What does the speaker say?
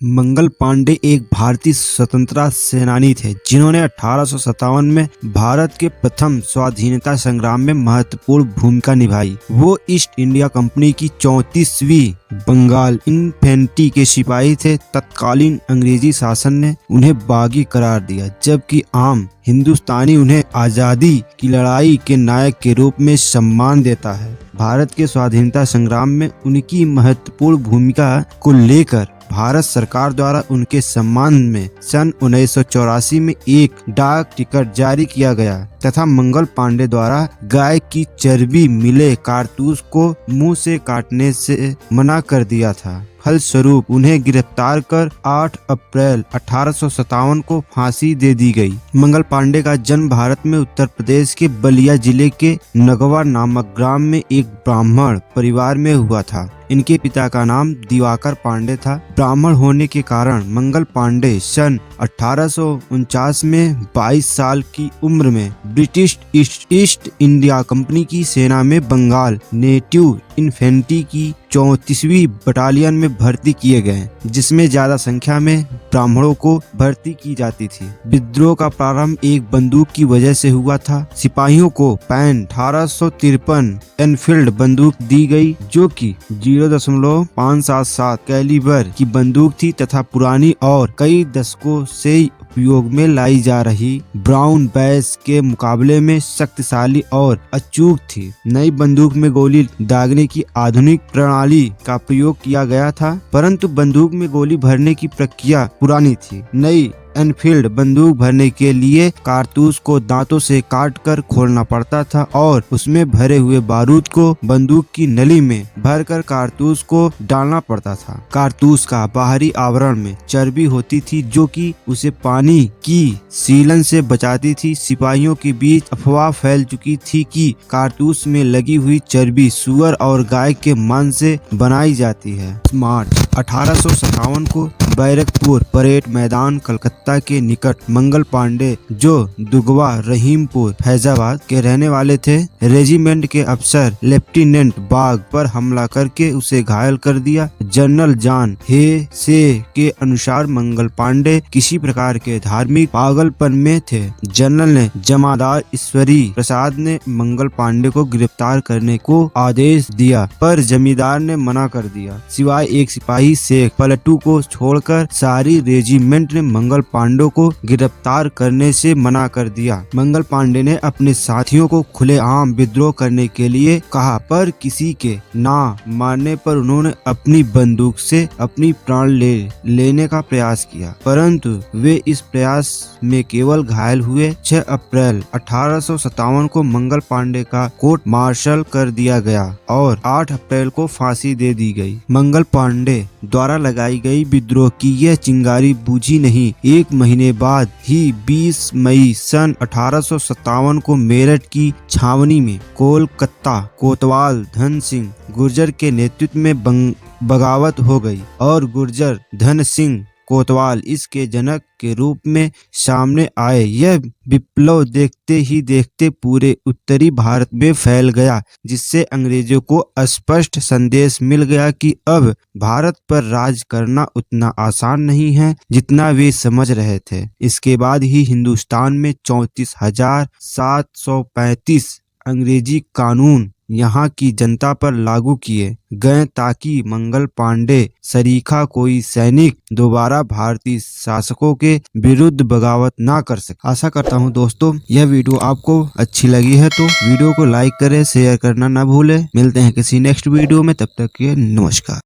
मंगल पांडे एक भारतीय स्वतंत्रता सेनानी थे जिन्होंने 1857 में भारत के प्रथम स्वाधीनता संग्राम में महत्वपूर्ण भूमिका निभाई। वो ईस्ट इंडिया कंपनी की 34वीं बंगाल इन्फेंट्री के सिपाही थे। तत्कालीन अंग्रेजी शासन ने उन्हें बागी करार दिया, जबकि आम हिंदुस्तानी उन्हें आजादी की लड़ाई के नायक के रूप में सम्मान देता है। भारत के स्वाधीनता संग्राम में उनकी महत्वपूर्ण भूमिका को लेकर भारत सरकार द्वारा उनके सम्मान में सन 1984 में एक डाक टिकट जारी किया गया तथा मंगल पांडे द्वारा गाय की चर्बी मिले कारतूस को मुंह से काटने से मना कर दिया था। फलस्वरूप उन्हें गिरफ्तार कर 8 अप्रैल 1857 को फांसी दे दी गई। मंगल पांडे का जन्म भारत में उत्तर प्रदेश के बलिया जिले के नगवा नामक ग्राम में एक ब्राह्मण परिवार में हुआ था। इनके पिता का नाम दिवाकर पांडे था। ब्राह्मण होने के कारण मंगल पांडे सन 1849 में 22 साल की उम्र में ब्रिटिश ईस्ट इंडिया कंपनी की सेना में बंगाल नेटिव इन्फेंट्री की 34वीं बटालियन में भर्ती किए गए, जिसमें ज्यादा संख्या में ब्राह्मणों को भर्ती की जाती थी। विद्रोह का प्रारंभ एक बंदूक की वजह से हुआ था। सिपाहियों को पैन 1853 एनफील्ड बंदूक दी गई, जो कि 0.577 कैलिबर की बंदूक थी तथा पुरानी और कई दशकों से उपयोग में लाई जा रही ब्राउन बैस के मुकाबले में शक्तिशाली और अचूक थी। नई बंदूक में गोली दागने की आधुनिक प्रणाली का प्रयोग किया गया था, परंतु बंदूक में गोली भरने की प्रक्रिया पुरानी थी। नई एनफील्ड बंदूक भरने के लिए कारतूस को दांतों से काटकर खोलना पड़ता था और उसमें भरे हुए बारूद को बंदूक की नली में भरकर कारतूस को डालना पड़ता था। कारतूस का बाहरी आवरण में चर्बी होती थी, जो कि उसे पानी की सीलन से बचाती थी। सिपाहियों के बीच अफवाह फैल चुकी थी कि कारतूस में लगी हुई चर्बी सुअर और गाय के मांस से बनाई जाती है। मार्च 1857 को बैरकपुर परेड मैदान कलकत्ता के निकट मंगल पांडे, जो दुगवा रहीमपुर फैजाबाद के रहने वाले थे, रेजिमेंट के अफसर लेफ्टिनेंट बाग पर हमला करके उसे घायल कर दिया। जनरल जॉन हे से के अनुसार मंगल पांडे किसी प्रकार के धार्मिक पागलपन में थे। जनरल ने जमादार ईश्वरी प्रसाद ने मंगल पांडे को गिरफ्तार करने को आदेश दिया, पर जमींदार ने मना कर दिया। सिवाय एक सिपाही शेख पलटू को छोड़कर सारी रेजिमेंट ने मंगल पांडे को गिरफ्तार करने से मना कर दिया। मंगल पांडे ने अपने साथियों को खुलेआम विद्रोह करने के लिए कहा, पर किसी के ना मानने पर उन्होंने अपनी बंदूक से अपनी प्राण लेने का प्रयास किया, परंतु वे इस प्रयास में केवल घायल हुए। 6 अप्रैल 1857 को मंगल पांडे का कोर्ट मार्शल कर दिया गया और 8 अप्रैल को फांसी दे दी गई। मंगल पांडे द्वारा लगाई गई विद्रोह की यह चिंगारी बुझी नहीं। एक महीने बाद ही 20 मई सन 1857 को मेरठ की छावनी में कोलकाता कोतवाल धन सिंह गुर्जर के नेतृत्व में बगावत हो गई और गुर्जर धन सिंह कोतवाल इसके जनक के रूप में सामने आए। यह विप्लव देखते ही देखते पूरे उत्तरी भारत में फैल गया, जिससे अंग्रेजों को स्पष्ट संदेश मिल गया कि अब भारत पर राज करना उतना आसान नहीं है जितना वे समझ रहे थे। इसके बाद ही हिंदुस्तान में 34,735 अंग्रेजी कानून यहाँ की जनता पर लागू किए गए, ताकि मंगल पांडे सरीखा कोई सैनिक दोबारा भारतीय शासकों के विरुद्ध बगावत ना कर सके। आशा करता हूँ दोस्तों यह वीडियो आपको अच्छी लगी है, तो वीडियो को लाइक करें, शेयर करना ना भूलें। मिलते हैं किसी नेक्स्ट वीडियो में, तब तक के नमस्कार।